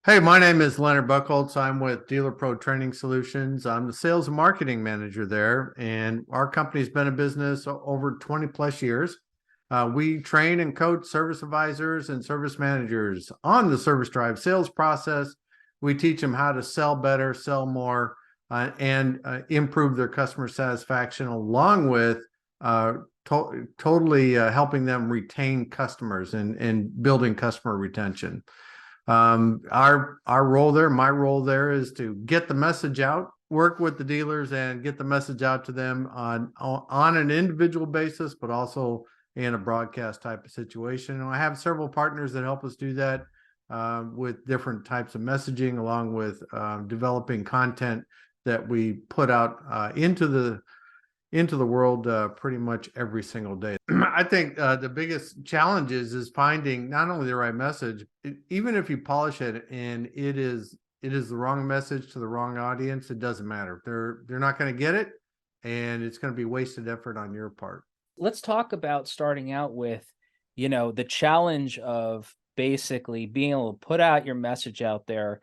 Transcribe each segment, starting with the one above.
Hey, my name is Leonard Buchholz. I'm with DealerPro Training Solutions. I'm the sales and marketing manager there, and our company's been in business over 20 plus years. We train and coach service advisors and service managers on the service drive sales process. We teach them how to sell better, sell more, and improve their customer satisfaction, along with totally helping them retain customers and building customer retention. Our role there, my role there, is to get the message out, work with the dealers, and get the message out to them on an individual basis, but also in a broadcast type of situation. And I have several partners that help us do that with different types of messaging, along with developing content that we put out into the world pretty much every single day. I think the biggest challenge is finding not only the right message, even if you polish it and it is the wrong message to the wrong audience, it doesn't matter. They're not going to get it, and it's going to be wasted effort on your part. Let's talk about starting out with, the challenge of basically being able to put out your message out there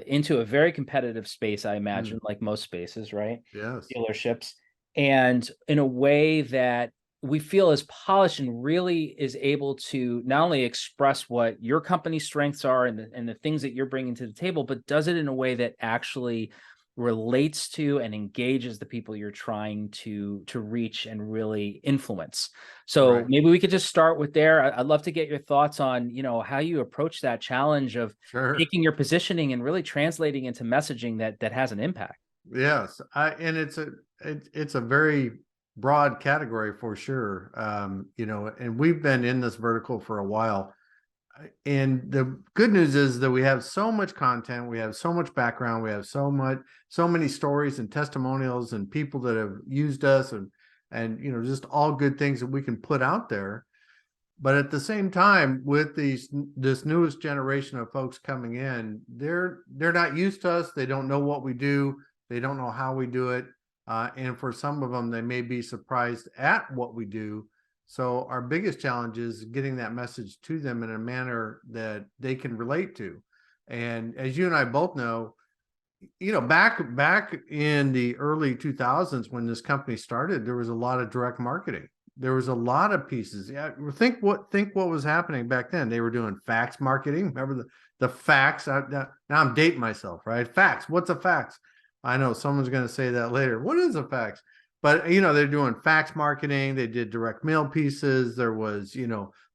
into a very competitive space, I imagine, like most spaces, right? Yes. Dealerships, and in a way that we feel is polished and really is able to not only express what your company's strengths are and the things that you're bringing to the table, but does it in a way that actually relates to and engages the people you're trying to reach and really influence. So Right. maybe we could just start with there. I'd love to get your thoughts on, how you approach that challenge of Sure. taking your positioning and really translating into messaging that has an impact. Yes. And it's a very broad category for sure. And we've been in this vertical for a while. And the good news is that we have so much content, we have so much background, we have so many stories and testimonials and people that have used us, and just all good things that we can put out there. But at the same time, with this newest generation of folks coming in, they're not used to us. They don't know what we do. They don't know how we do it. And for some of them, they may be surprised at what we do. So our biggest challenge is getting that message to them in a manner that they can relate to. And as you and I both know, back in the early 2000s when this company started, there was a lot of direct marketing. There was a lot of pieces. Yeah, think what was happening back then. They were doing fax marketing. Remember the fax? Now I'm dating myself, right? Fax. What's a fax? I know someone's going to say that later. What is a fax? But they're doing fax marketing. They did direct mail pieces. There was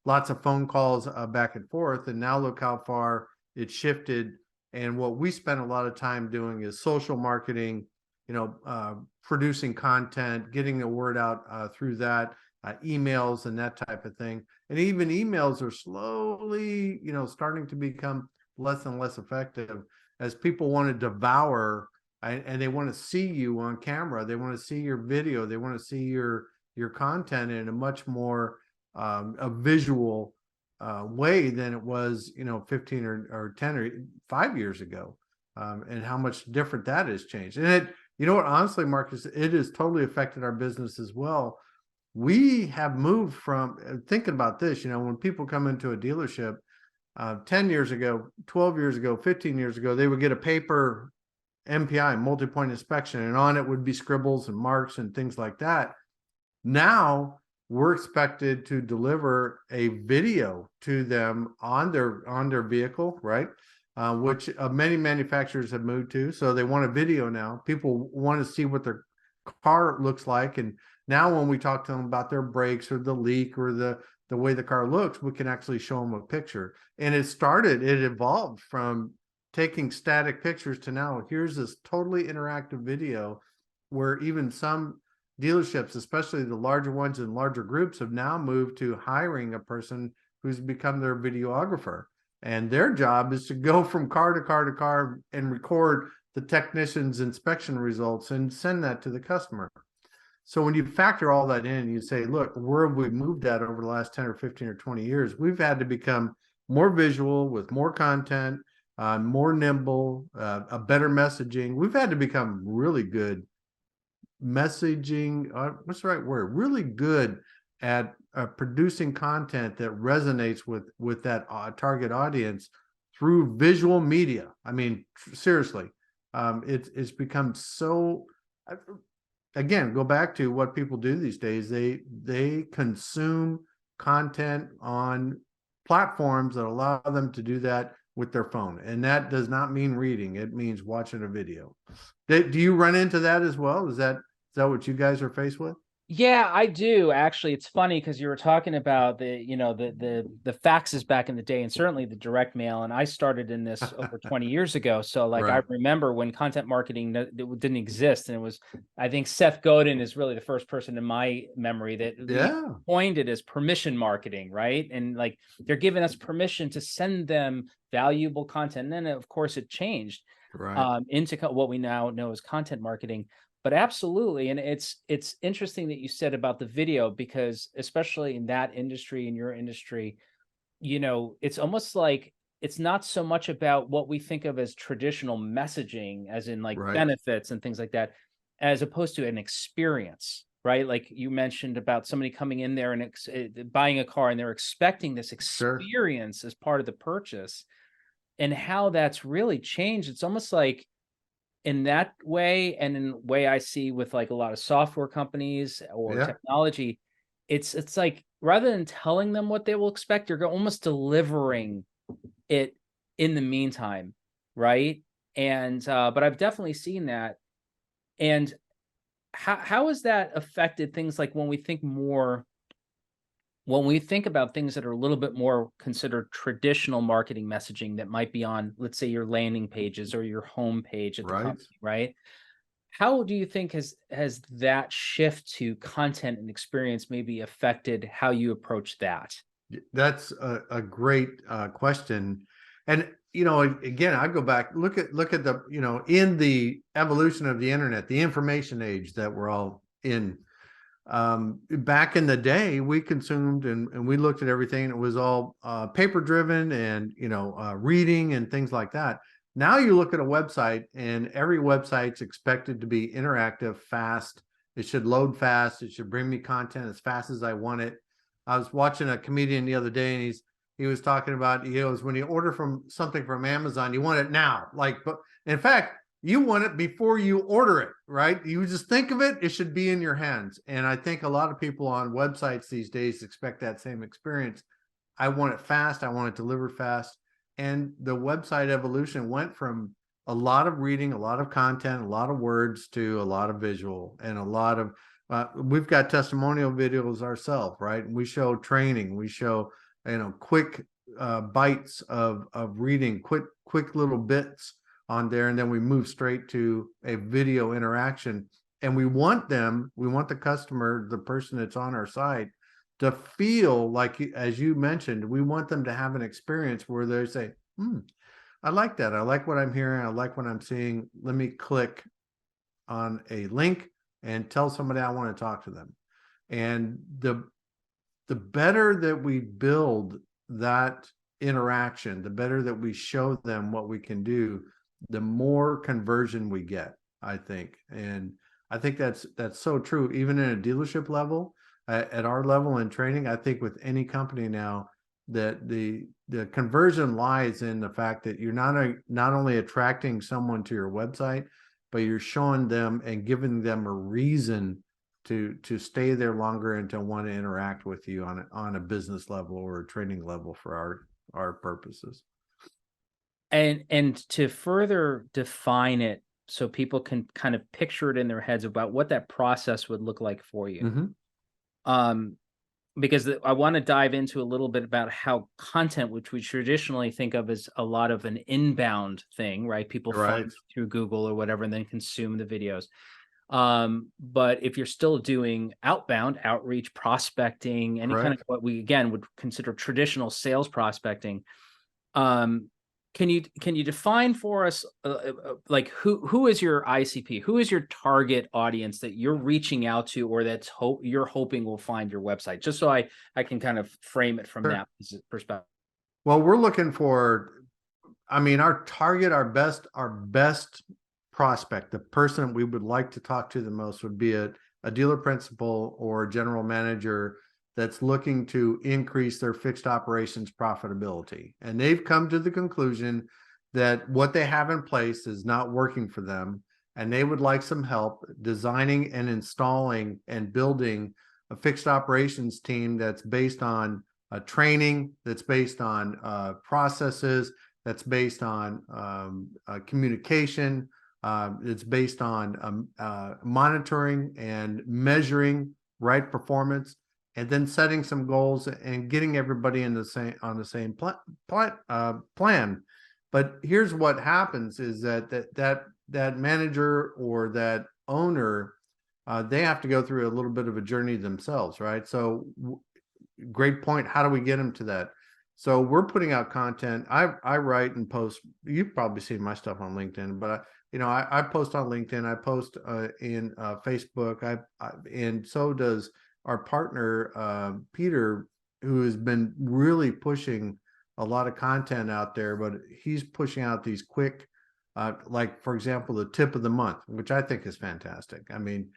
lots of phone calls back and forth. And now look how far it shifted. And what we spend a lot of time doing is social marketing. Producing content, getting the word out through that, emails and that type of thing. And even emails are slowly, starting to become less and less effective as people want to devour and they want to see you on camera. They want to see your video. They want to see your content in a much more a visual way than it was, 15 or 10 or 5 years ago, and how much different that has changed. And honestly, Marcus, it has totally affected our business as well. We have moved from thinking about this, when people come into a dealership 10 years ago, 12 years ago, 15 years ago, they would get a paper MPI, multi-point inspection, and on it would be scribbles and marks and things like that. Now we're expected to deliver a video to them on their vehicle, right? Which many manufacturers have moved to. So they want a video now. People want to see what their car looks like. And now when we talk to them about their brakes or the leak or the way the car looks, we can actually show them a picture. And it evolved from taking static pictures to now here's this totally interactive video where even some dealerships, especially the larger ones and larger groups, have now moved to hiring a person who's become their videographer. And their job is to go from car to car to car and record the technician's inspection results and send that to the customer. So when you factor all that in, you say, look, where have we moved at over the last 10 or 15 or 20 years? We've had to become more visual with more content, more nimble, a better messaging. We've had to become really good messaging. What's the right word? Really good at producing content that resonates with that target audience through visual media. I mean, seriously, it's become so. Again, go back to what people do these days. They consume content on platforms that allow them to do that with their phone, and that does not mean reading. It means watching a video. Do you run into that as well? Is that what you guys are faced with? Yeah, I do actually. It's funny because you were talking about the faxes back in the day, and certainly the direct mail. And I started in this over 20 years ago, so like I Right. remember when content marketing didn't exist, and it was, I think Seth Godin is really the first person in my memory that Yeah. coined it as permission marketing, right? And like they're giving us permission to send them valuable content. And then of course it changed Right. into what we now know as content marketing. But absolutely, and it's interesting that you said about the video, because especially in that industry, in your industry, it's almost like it's not so much about what we think of as traditional messaging, as in like Right. benefits and things like that, as opposed to an experience, right? Like you mentioned about somebody coming in there and buying a car, and they're expecting this Sure. experience as part of the purchase, and how that's really changed. It's almost like in that way, and in the way I see with like a lot of software companies or Yeah. technology, it's like rather than telling them what they will expect, you're almost delivering it in the meantime, right? And but I've definitely seen that. And how has that affected things like when we think about things that are a little bit more considered traditional marketing messaging that might be on, let's say, your landing pages or your home page at the Right. company, right? How do you think has that shift to content and experience maybe affected how you approach that? That's a great question. And again, I go back, look at the, in the evolution of the internet, the information age that we're all in. Back in the day, we consumed and we looked at everything. And it was all paper driven and reading and things like that. Now you look at a website, and every website's expected to be interactive, fast. It should load fast. It should bring me content as fast as I want it. I was watching a comedian the other day, and he was talking about, when you order something from Amazon, you want it now. But in fact, you want it before you order it, right? You just think of it, it should be in your hands. And I think a lot of people on websites these days expect that same experience. I want it fast. I want it delivered fast. And the website evolution went from a lot of reading, a lot of content, a lot of words, to a lot of visual, and a lot of we've got testimonial videos ourselves, right? And we show training, we show quick bites of reading, quick little bits on there, and then we move straight to a video interaction. And we want the customer, the person that's on our site, to feel like, as you mentioned, we want them to have an experience where they say, I like that. I like what I'm hearing. I like what I'm seeing. Let me click on a link and tell somebody I want to talk to them. And the better that we build that interaction, the better that we show them what we can do, the more conversion we get, I think. And I think that's so true, even in a dealership level, at our level in training. I think with any company now, that the conversion lies in the fact that you're not only attracting someone to your website, but you're showing them and giving them a reason to stay there longer and to want to interact with you on a business level or a training level for our purposes. And to further define it so people can kind of picture it in their heads about what that process would look like for you. Mm-hmm. Because I want to dive into a little bit about how content, which we traditionally think of as a lot of an inbound thing, right? People find it through Google or whatever, and then consume the videos. But if you're still doing outbound outreach, prospecting, any kind of what we again would consider traditional sales prospecting, can you define for us like who is your ICP? Who is your target audience that you're reaching out to, or that's you're hoping will find your website? Just so I can kind of frame it from that perspective. Well, we're looking for, our target, our best prospect, the person we would like to talk to the most, would be a dealer principal or general manager that's looking to increase their fixed operations profitability. And they've come to the conclusion that what they have in place is not working for them. And they would like some help designing and installing and building a fixed operations team that's based on training, that's based on processes, that's based on communication, it's based on monitoring and measuring right performance, and then setting some goals and getting everybody in the same on the same plan. But here's what happens is that manager or that owner, they have to go through a little bit of a journey themselves, right? So great point. How do we get them to that? So we're putting out content. I write and post. You've probably seen my stuff on LinkedIn, but I post on LinkedIn. I post in Facebook. And so does our partner Peter, who has been really pushing a lot of content out there. But he's pushing out these quick, like for example, the tip of the month, which I think is fantastic. I mean,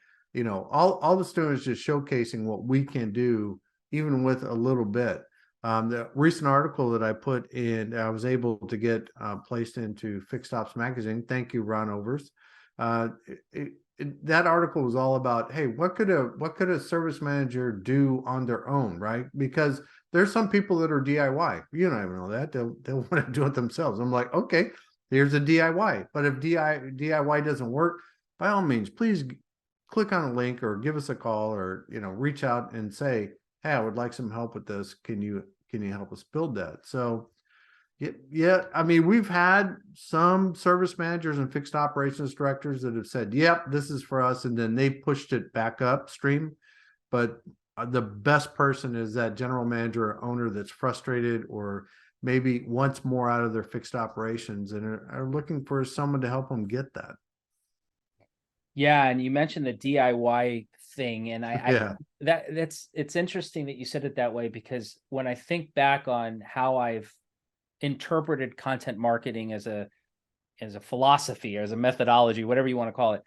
all the students just showcasing what we can do, even with a little bit. The recent article that I put in, I was able to get placed into Fixed Ops Magazine. Thank you, Ron Overs. That article was all about, hey, what could a service manager do on their own, right? Because there's some people that are DIY. You don't even know that. They'll want to do it themselves. I'm like, okay, here's a DIY. But if DIY doesn't work, by all means, please click on a link or give us a call or reach out and say, hey, I would like some help with this. Can you help us build that? So yeah, I mean, we've had some service managers and fixed operations directors that have said, yep, this is for us, and then they pushed it back upstream. But the best person is that general manager or owner that's frustrated or maybe wants more out of their fixed operations and are looking for someone to help them get that. Yeah, and you mentioned the DIY thing, and it's interesting that you said it that way, because when I think back on how I've interpreted content marketing as a philosophy or as a methodology, whatever you want to call it,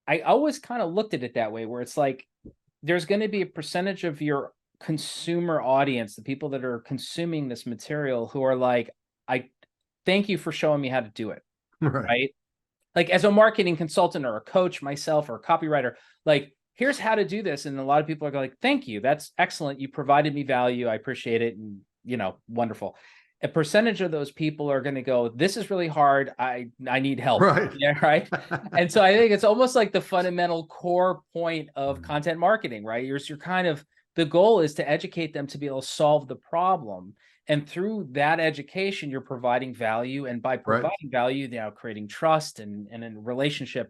I always kind of looked at it that way, where it's like there's going to be a percentage of your consumer audience, the people that are consuming this material, who are like, I thank you for showing me how to do it. Right? Like as a marketing consultant or a coach myself or a copywriter, like, here's how to do this. And a lot of people are like, thank you. That's excellent. You provided me value. I appreciate it. And, wonderful. A percentage of those people are going to go, this is really hard. I need help. Right. Yeah. Right. And so I think it's almost like the fundamental core point of content marketing, right? You're kind of, the goal is to educate them to be able to solve the problem. And through that education, you're providing value. And by providing value, creating trust and a relationship.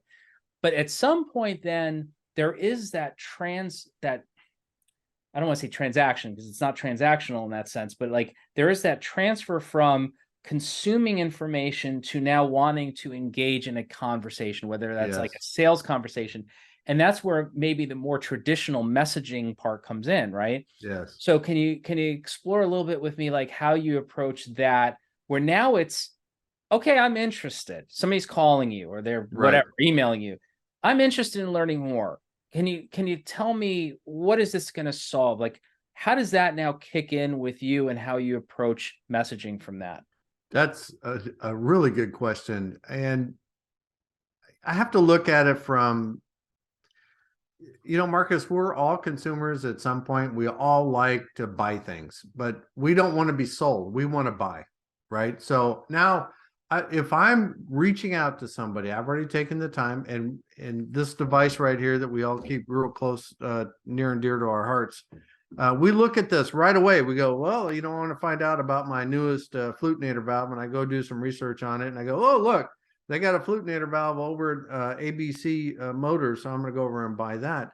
But at some point, then there is that I don't want to say transaction, because it's not transactional in that sense, but like there is that transfer from consuming information to now wanting to engage in a conversation, whether that's like a sales conversation. And that's where maybe the more traditional messaging part comes in, right? Yes. So can you explore a little bit with me, like how you approach that, where now it's, okay, I'm interested. Somebody's calling you or they're whatever, emailing you. I'm interested in learning more. Can you tell me, what is this going to solve? Like, how does that now kick in with you and how you approach messaging from that? That's a really good question. And I have to look at it from, Marcus, we're all consumers at some point. We all like to buy things, but we don't want to be sold. We want to buy, right? So now if I'm reaching out to somebody, I've already taken the time, and this device right here that we all keep real close, near and dear to our hearts, we look at this right away. We go, well, I want to find out about my newest flutinator valve, and I go do some research on it, and I go, oh, look, they got a flutinator valve over at ABC Motors, so I'm going to go over and buy that.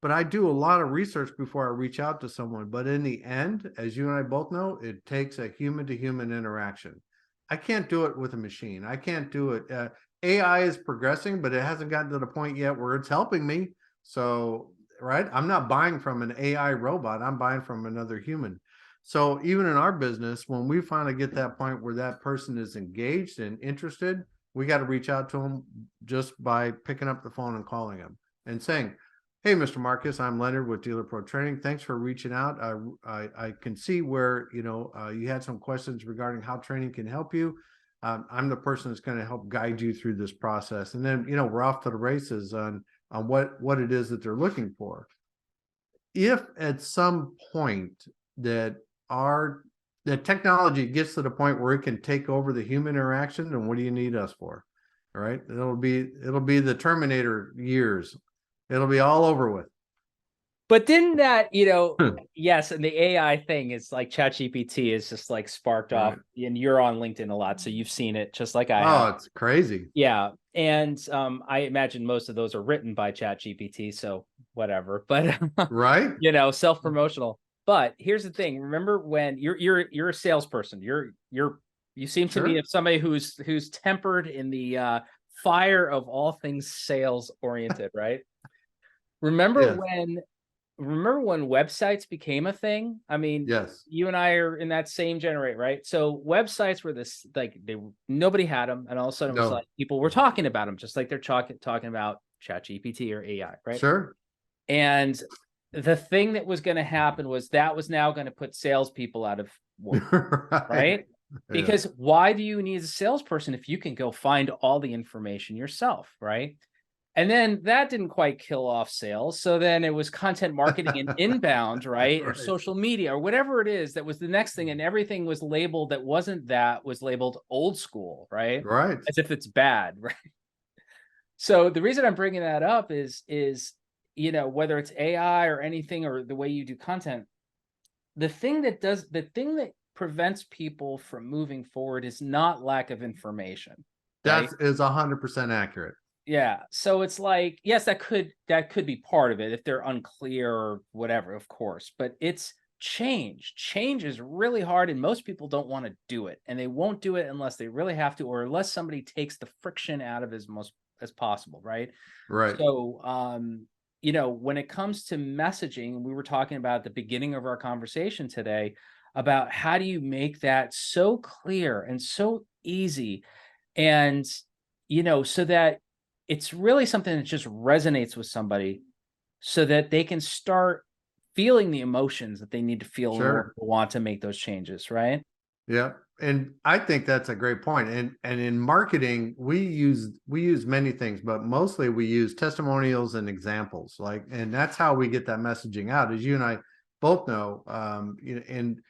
But I do a lot of research before I reach out to someone. But in the end, as you and I both know, it takes a human-to-human interaction. I can't do it with a machine. I can't do it. AI is progressing, but it hasn't gotten to the point yet where it's helping me. So, right, I'm not buying from an AI robot. I'm buying from another human. So even in our business, when we finally get that point where that person is engaged and interested, we got to reach out to them just by picking up the phone and calling them and saying, Hey, Mr. Marcus, I'm Leonard with DealerPro Training. Thanks for reaching out. I can see where, you had some questions regarding how training can help you. I'm the person that's going to help guide you through this process. And then, we're off to the races on what it is that they're looking for. If at some point that the technology gets to the point where it can take over the human interaction, then what do you need us for? All right. It'll be the Terminator years. It'll be all over with. But didn't that, yes, and the AI thing is like ChatGPT is just like sparked off, and you're on LinkedIn a lot, so you've seen it just like I have. Oh, it's crazy. Yeah. And I imagine most of those are written by ChatGPT, so whatever. But Right? self-promotional. But here's the thing. Remember when you're a salesperson. You seem to me of somebody who's tempered in the fire of all things sales oriented, right? Remember when websites became a thing? I mean, Yes. you and I are in that same generation, right? So websites were this, like, nobody had them, and all of a sudden it was like people were talking about them, just like they're talking about ChatGPT or AI, right? Sure. And the thing that was going to happen was that was now going to put salespeople out of work, right? Because why do you need a salesperson if you can go find all the information yourself, right? And then that didn't quite kill off sales. So then it was content marketing and inbound, right? Or social media or whatever it is that was the next thing. And everything was labeled that wasn't that was labeled old school, right? Right. As if it's bad, right? So the reason I'm bringing that up is whether it's AI or anything or the way you do content, the thing that prevents people from moving forward is not lack of information. That is 100% accurate. Yeah. So it's like, yes, that could be part of it if they're unclear or whatever, of course, but it's change. Change is really hard and most people don't want to do it, and they won't do it unless they really have to, or unless somebody takes the friction out of as most as possible. Right. Right. So, when it comes to messaging, we were talking about at the beginning of our conversation today about how do you make that so clear and so easy, and, so that it's really something that just resonates with somebody so that they can start feeling the emotions that they need to feel in order to want to make those changes, right? Yeah. And I think that's a great point. And in marketing, we use many things, but mostly we use testimonials and examples. And that's how we get that messaging out, as you and I both know. And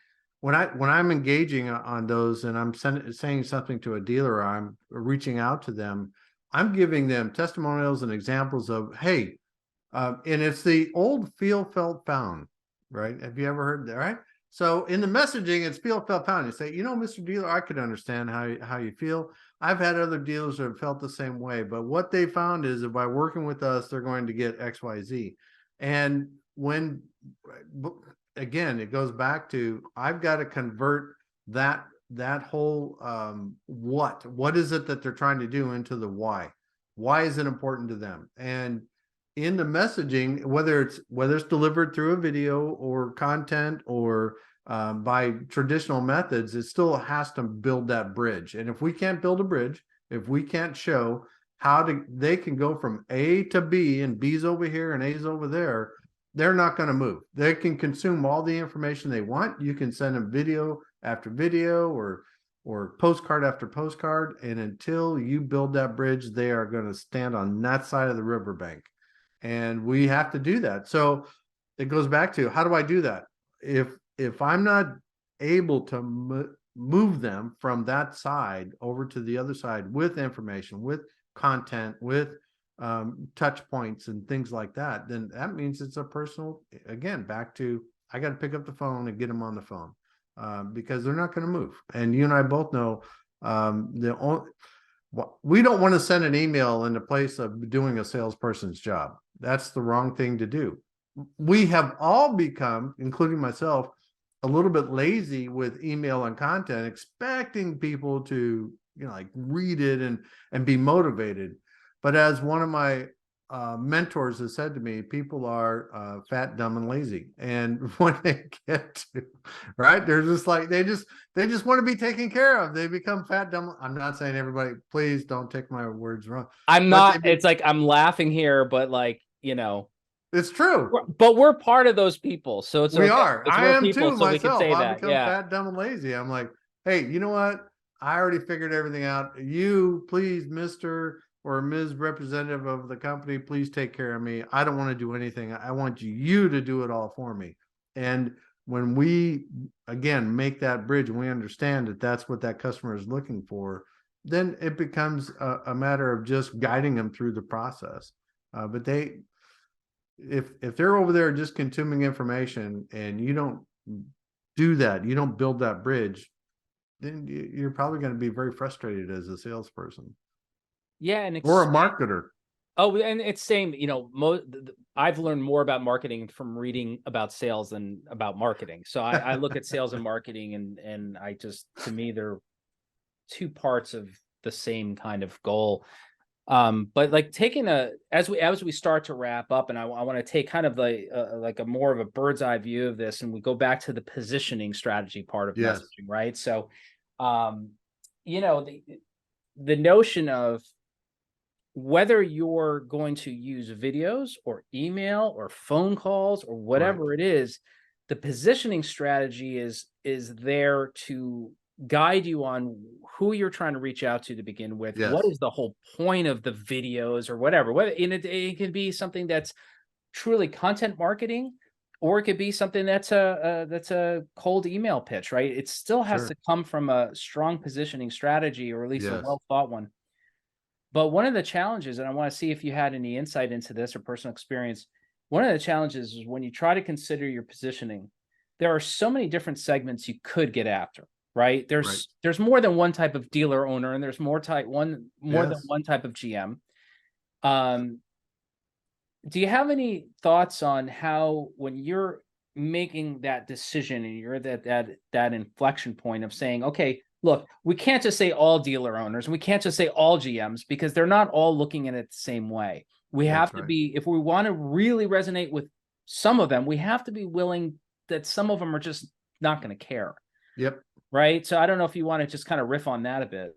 when I'm engaging on those and I'm saying something to a dealer, I'm reaching out to them, I'm giving them testimonials and examples of, hey, and it's the old feel, felt, found, right? Have you ever heard that, right? So in the messaging, it's feel, felt, found. You say, Mr. Dealer, I could understand how you feel. I've had other dealers that have felt the same way, but what they found is that by working with us, they're going to get X, Y, Z. And again, it goes back to, I've got to convert that whole what is it that they're trying to do into the why is it important to them. And in the messaging, whether it's delivered through a video or content or by traditional methods, it still has to build that bridge. And if we can't build a bridge, if we can't show they can go from A to B and B's over here and A's over there, they're not going to move. They can consume all the information they want. You can send them video after video or postcard after postcard. And until you build that bridge, they are going to stand on that side of the riverbank. And we have to do that. So it goes back to, how do I do that? If I'm not able to move them from that side over to the other side with information, with content, with touch points and things like that, then that means it's a personal, again, back to, I got to pick up the phone and get them on the phone because they're not going to move. And you and I both know we don't want to send an email in the place of doing a salesperson's job. That's the wrong thing to do. We have all become, including myself, a little bit lazy with email and content, expecting people to, read it and be motivated. But as one of my mentors has said to me, people are fat, dumb, and lazy. And when they get to, right, they're just like, they just want to be taken care of. They become fat, dumb. I'm not saying everybody, please don't take my words wrong. I'm not, it's like, I'm laughing here, but It's true. But we're part of those people, so it's We okay. are. It's I we're am people, too so we can myself. say I that. become Yeah. fat, dumb, and lazy. I'm like, hey, you know what? I already figured everything out. You, please, Mr. or Ms. Representative of the company, please take care of me. I don't want to do anything. I want you to do it all for me. And when we, again, make that bridge and we understand that that's what that customer is looking for, then it becomes a matter of just guiding them through the process. But if they're over there just consuming information and you don't do that, you don't build that bridge, then you're probably going to be very frustrated as a salesperson Yeah, and or a marketer. oh, and it's same, I've learned more about marketing from reading about sales than about marketing. So I look at sales and marketing and I just, to me, they're two parts of the same kind of goal. But like taking as we start to wrap up, and I want to take kind of like a more of a bird's eye view of this, and we go back to the positioning strategy part of Yes. messaging, right? So, you know, the notion of whether you're going to use videos or email or phone calls or whatever it is, the positioning strategy is there to guide you on who you're trying to reach out to begin with. Yes. What is the whole point of the videos or whatever? And it can be something that's truly content marketing, or it could be something that's a cold email pitch, right? It still has to come from a strong positioning strategy, or at least a well thought one. But one of the challenges, and I want to see if you had any insight into this or personal experience, one of the challenges is when you try to consider your positioning, there are so many different segments you could get after, right? There's more than one type of dealer owner, and there's more than one type of GM. Do you have any thoughts on how, when you're making that decision and you're that inflection point of saying, okay, look, we can't just say all dealer owners, and we can't just say all GMs, because they're not all looking at it the same way. We have to be, if we want to really resonate with some of them, we have to be willing that some of them are just not going to care. Yep. Right. So I don't know if you want to just kind of riff on that a bit.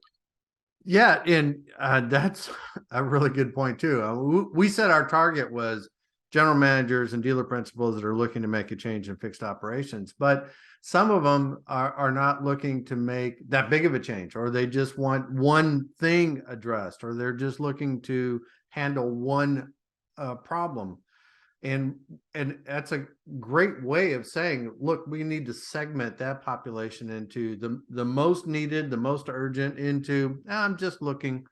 Yeah, and that's a really good point too. We said our target was general managers and dealer principals that are looking to make a change in fixed operations, but some of them are not looking to make that big of a change, or they just want one thing addressed, or they're just looking to handle one problem. And that's a great way of saying, look, we need to segment that population into the most needed, the most urgent, into I'm just looking.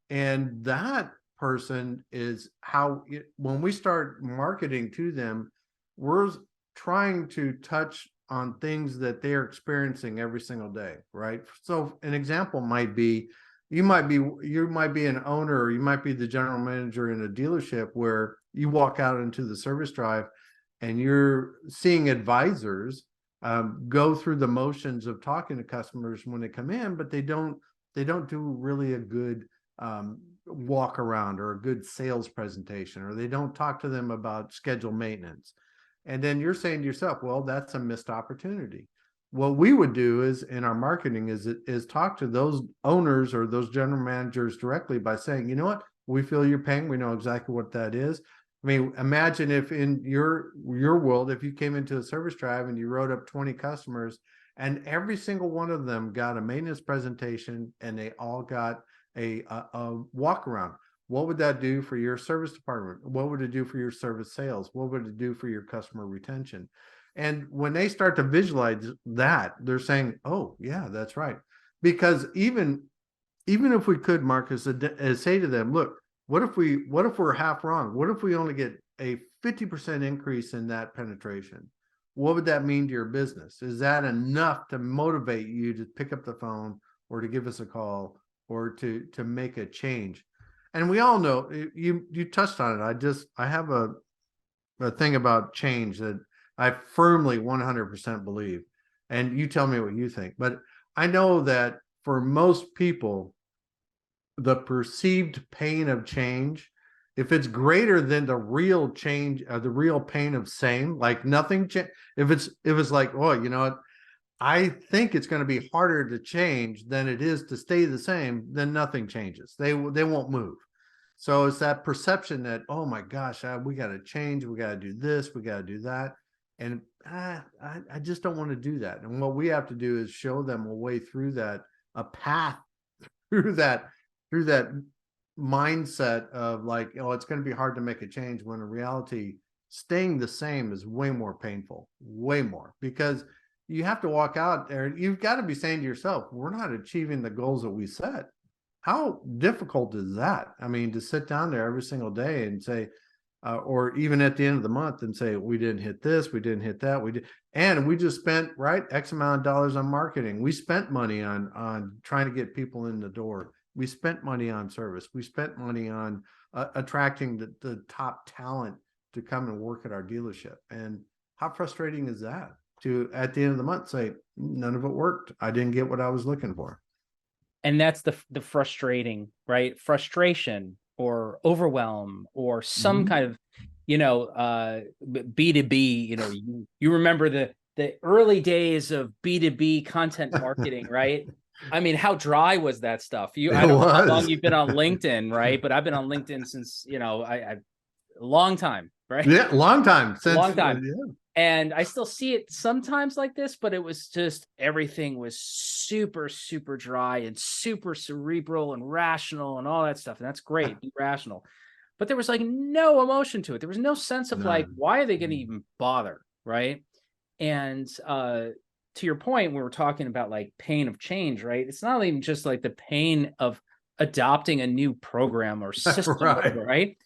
And that person is how when we start marketing to them, we're trying to touch on things that they're experiencing every single day, right? So an example might be you might be an owner, or you might be the general manager in a dealership where you walk out into the service drive and you're seeing advisors go through the motions of talking to customers when they come in, but they don't do really a good walk around or a good sales presentation, or they don't talk to them about schedule maintenance. And then you're saying to yourself, well, that's a missed opportunity. What we would do is in our marketing is talk to those owners or those general managers directly by saying, you know what, we feel your pain. We know exactly what that is. I mean, imagine if in your world, if you came into a service drive and you wrote up 20 customers and every single one of them got a maintenance presentation and they all got a walk around. What would that do for your service department? What would it do for your service sales? What would it do for your customer retention? And when they start to visualize that, they're saying, oh, yeah, that's right. Because even if we could, Marcus, say to them, look, what if we're half wrong? What if we only get a 50% increase in that penetration? What would that mean to your business? Is that enough to motivate you to pick up the phone or to give us a call or to make a change? And we all know, you touched on it. I have a thing about change that I firmly 100% believe, and you tell me what you think. But I know that for most people, the perceived pain of change, if it's greater than the real change, the real pain of same, like nothing, if it's like, oh, you know what, I think it's going to be harder to change than it is to stay the same, then nothing changes. They won't move. So it's that perception that, oh my gosh, we got to change, we got to do this, we got to do that. And I just don't want to do that. And what we have to do is show them a way through that, a path through that mindset of like, oh, it's going to be hard to make a change, when in reality, staying the same is way more painful, way more, because you have to walk out there. You've got to be saying to yourself, we're not achieving the goals that we set. How difficult is that? I mean, to sit down there every single day and say, or even at the end of the month and say, we didn't hit this, we didn't hit that, we did, and we just spent X amount of dollars on marketing. We spent money on trying to get people in the door. We spent money on service. We spent money on attracting the top talent to come and work at our dealership. And how frustrating is that to, at the end of the month, say, none of it worked. I didn't get what I was looking for. And that's the frustrating, right? Frustration or overwhelm or some kind of, B2B, you remember the early days of B2B content marketing, right? I mean, how dry was that stuff? I don't know how long you've been on LinkedIn, right? But I've been on LinkedIn since, a long time, right? Yeah, long time. Long time. Yeah. And I still see it sometimes like this, but it was just, everything was super, super dry and super cerebral and rational and all that stuff. And that's great, be rational. But there was like no emotion to it. There was no sense of like, why are they going to even bother, right? And to your point, we were talking about like pain of change, right? It's not even just like the pain of adopting a new program or system, right?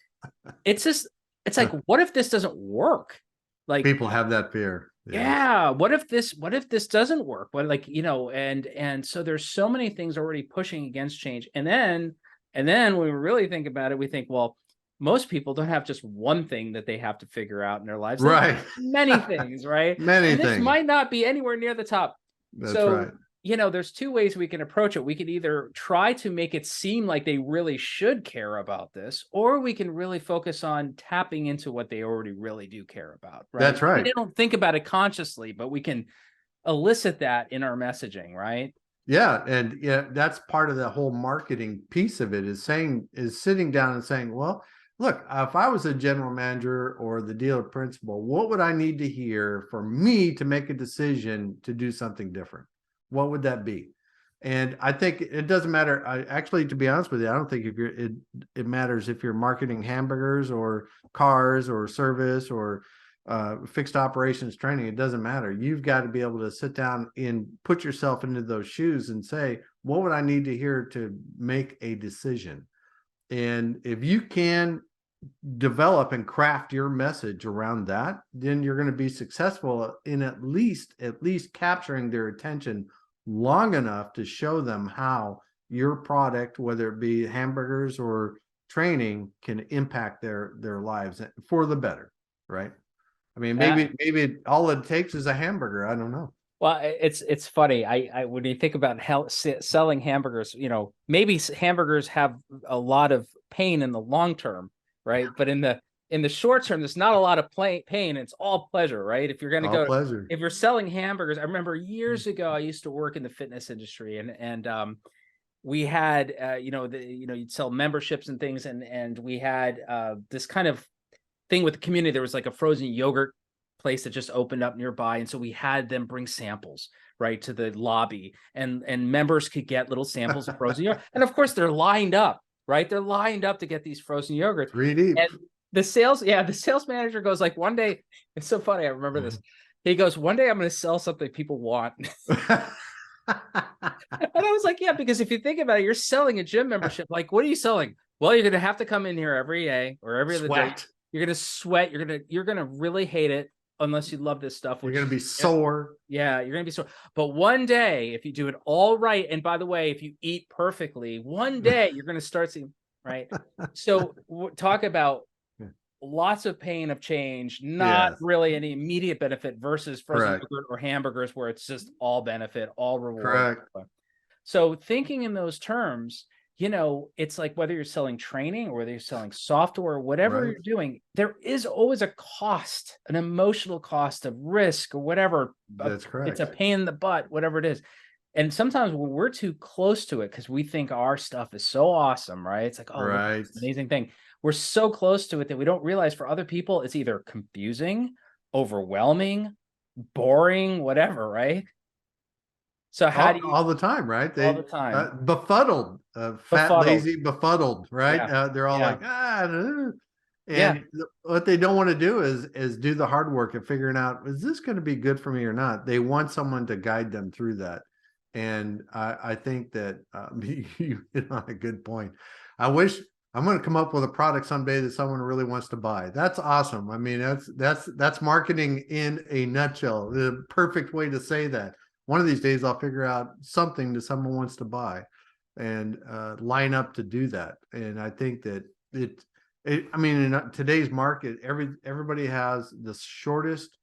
It's just, it's like, what if this doesn't work? Like, people have that fear. Yeah. What if this doesn't work? What, like, and so there's so many things already pushing against change. And then when we really think about it, we think, well, most people don't have just one thing that they have to figure out in their lives. Right. Many things, right? Many things. This might not be anywhere near the top. That's right. There's two ways we can approach it. We can either try to make it seem like they really should care about this, or we can really focus on tapping into what they already really do care about. Right? That's right. They don't think about it consciously, but we can elicit that in our messaging, right? Yeah. And that's part of the whole marketing piece of it, is sitting down and saying, well, look, if I was a general manager or the dealer principal, what would I need to hear for me to make a decision to do something different? What would that be? And I think it doesn't matter. Actually, to be honest with you, I don't think it matters if you're marketing hamburgers or cars or service or fixed operations training. It doesn't matter. You've got to be able to sit down and put yourself into those shoes and say, what would I need to hear to make a decision? And if you can develop and craft your message around that, then you're going to be successful in at least capturing their attention long enough to show them how your product, whether it be hamburgers or training, can impact their lives for the better, right? I mean, maybe all it takes is a hamburger. I don't know. Well, it's funny. I when you think about selling hamburgers, maybe hamburgers have a lot of pain in the long term, right? But in the short term, there's not a lot of pain. It's all pleasure, right? If you're going to go, pleasure. If you're selling hamburgers, I remember years ago, I used to work in the fitness industry, and we had, you'd sell memberships and things, and we had this kind of thing with the community. There was like a frozen yogurt place that just opened up nearby, and so we had them bring samples right to the lobby, and members could get little samples of frozen yogurt, and of course they're lined up, right? They're lined up to get these frozen yogurts. 3 deep. And the sales manager goes like, one day, it's so funny, I remember this. He goes, one day I'm going to sell something people want. And I was like, yeah, because if you think about it, you're selling a gym membership. Like, what are you selling? Well, you're going to have to come in here every day or every other day. You're going to sweat. You're going to really hate it unless you love this stuff. You're going to be sore. Yeah, you're going to be sore. But one day, if you do it all right, and by the way, if you eat perfectly, one day you're going to start seeing, right? So talk about lots of pain of change, not really any immediate benefit versus frozen yogurt or hamburgers where it's just all benefit, all reward. Correct. So thinking in those terms, it's like whether you're selling training or whether you're selling software, whatever you're doing, there is always a cost, an emotional cost of risk or whatever. That's correct. It's a pain in the butt, whatever it is. And sometimes we're too close to it because we think our stuff is so awesome, right? It's like, oh, look at Right. this amazing thing. We're so close to it that we don't realize for other people, it's either confusing, overwhelming, boring, whatever, right? So how do you All the time, right? all the They time befuddled, fat, befuddled? lazy, befuddled, right? Yeah, They're all yeah, like, ah, yeah. and what they don't want to do is do the hard work of figuring out, is this going to be good for me or not? They want someone to guide them through that. And I think that you hit on a good point. I wish I'm going to come up with a product someday that someone really wants to buy. That's awesome. I mean, that's marketing in a nutshell. The perfect way to say that. One of these days I'll figure out something that someone wants to buy and line up to do that. And I think that I mean, in today's market, everybody has the shortest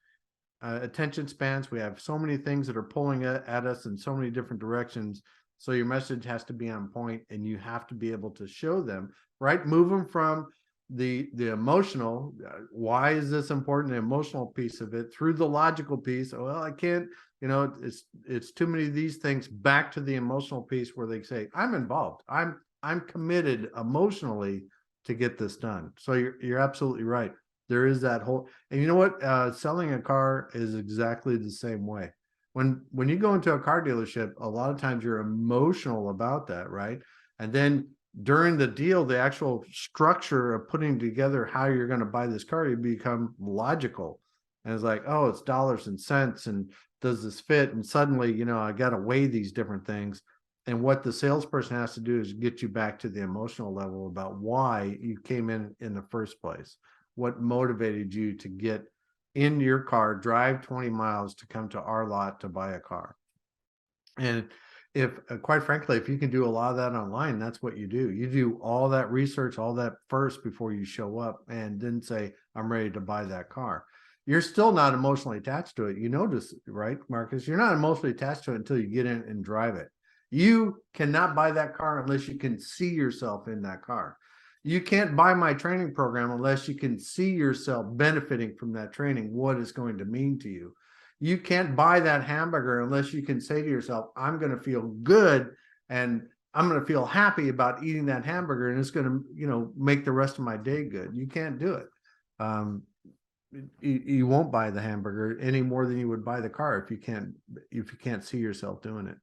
attention spans. We have so many things that are pulling at us in so many different directions. So your message has to be on point, and you have to be able to show them, right? Move them from the emotional, why is this important, the emotional piece of it, through the logical piece. Well, I can't, it's too many of these things, back to the emotional piece where they say, I'm involved. I'm committed emotionally to get this done. So you're absolutely right. There is that whole, and you know what? Selling a car is exactly the same way. When you go into a car dealership, a lot of times you're emotional about that, right? And then during the deal, the actual structure of putting together how you're going to buy this car, you become logical. And it's like, oh, it's dollars and cents, and does this fit? And suddenly, I got to weigh these different things. And what the salesperson has to do is get you back to the emotional level about why you came in the first place. What motivated you to get in your car, drive 20 miles to come to our lot to buy a car? And if, quite frankly, if you can do a lot of that online, that's what you do. You do all that research, all that first before you show up, and then say, I'm ready to buy that car. You're still not emotionally attached to it. You notice, right, Marcus? You're not emotionally attached to it until you get in and drive it. You cannot buy that car unless you can see yourself in that car. You can't buy my training program unless you can see yourself benefiting from that training, what it's going to mean to you. You can't buy that hamburger unless you can say to yourself, I'm going to feel good and I'm going to feel happy about eating that hamburger, and it's going to, make the rest of my day good. You can't do it. You won't buy the hamburger any more than you would buy the car if you can't see yourself doing it.